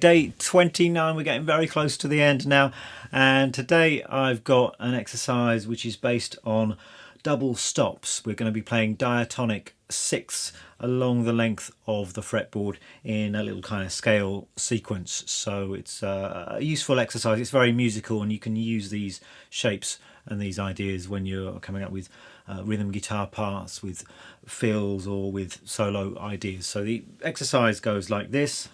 Day 29, we're getting very close to the end now, and today I've got an exercise which is based on double stops. We're going to be playing diatonic sixths along the length of the fretboard in a little kind of scale sequence. So it's a useful exercise. It's very musical, and you can use these shapes and these ideas when you're coming up with rhythm guitar parts, with fills, or with solo ideas. So the exercise goes like this.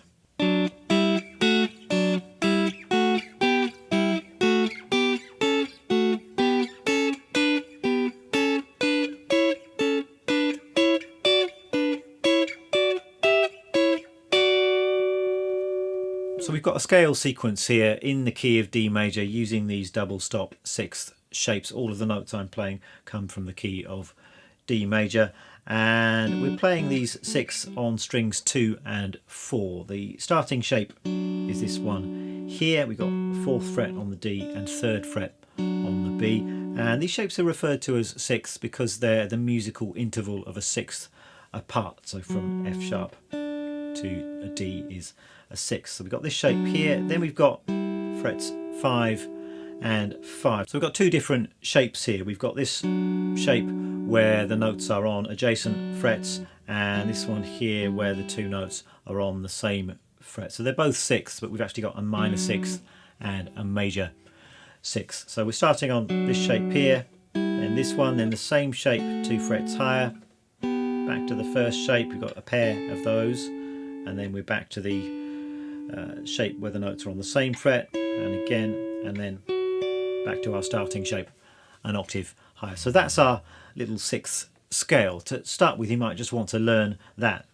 So we've got a scale sequence here in the key of D major using these double stop sixth shapes. All of the notes I'm playing come from the key of D major, and we're playing these sixths on strings 2 and 4. The starting shape is this one here. We've got 4th fret on the D and 3rd fret on the B, and these shapes are referred to as sixths because they're the musical interval of a sixth apart. So from F sharp to a D is a sixth. So we've got this shape here, then we've got frets 5 and 5. So we've got two different shapes here. We've got this shape where the notes are on adjacent frets, and this one here where the two notes are on the same fret. So they're both sixths, but we've actually got a minor sixth and a major sixth. So we're starting on this shape here, then this one, then the same shape 2 frets higher, back to the first shape. We've got a pair of those, and then we're back to the shape where the notes are on the same fret, and again, and then back to our starting shape an octave higher. So that's our little sixth scale. To start with, you might just want to learn that.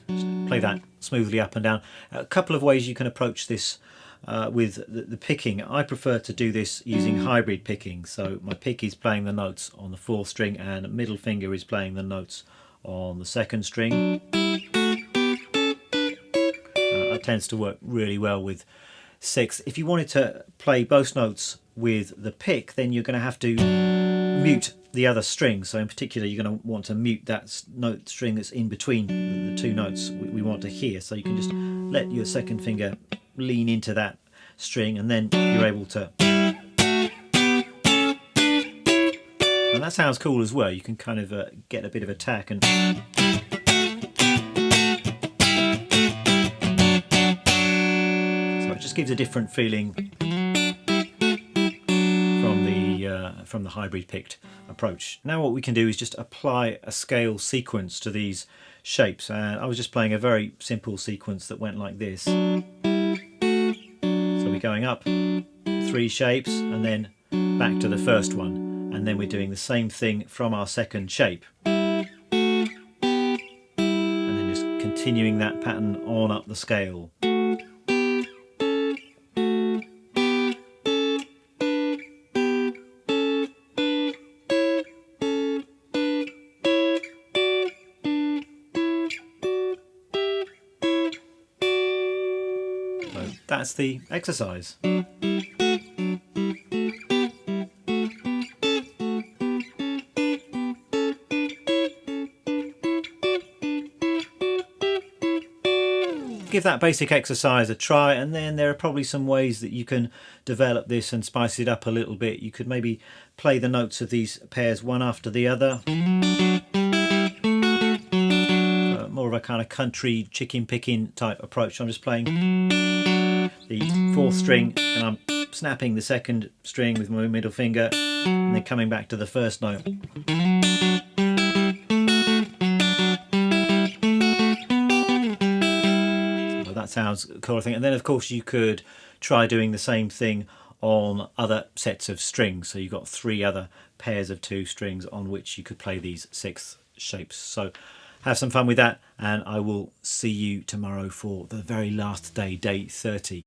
Just play that smoothly up and down. A couple of ways you can approach this with the picking. I prefer to do this using hybrid picking. So my pick is playing the notes on the 4th string, and middle finger is playing the notes on the 2nd string. That tends to work really well with sixths. If you wanted to play both notes with the pick, then you're going to have to mute the other string. So in particular, you're going to want to mute that note string that's in between the two notes we want to hear. So you can just let your 2nd finger lean into that string, and then you're able to, and that sounds cool as well. You can kind of get a bit of attack, and so it just gives a different feeling from the hybrid picked approach. Now what we can do is just apply a scale sequence to these shapes, and I was just playing a very simple sequence that went like this. Going up 3 shapes and then back to the first one, and then we're doing the same thing from our 2nd shape, and then just continuing that pattern on up the scale. That's the exercise. Give that basic exercise a try, and then there are probably some ways that you can develop this and spice it up a little bit. You could maybe play the notes of these pairs one after the other. More of a kind of country chicken picking type approach. I'm just playing the 4th string, and I'm snapping the 2nd string with my middle finger, and then coming back to the first note. So that sounds cool, I think. And then of course you could try doing the same thing on other sets of strings. So you've got 3 other pairs of 2 strings on which you could play these sixth shapes. So have some fun with that, and I will see you tomorrow for the very last day, day 30.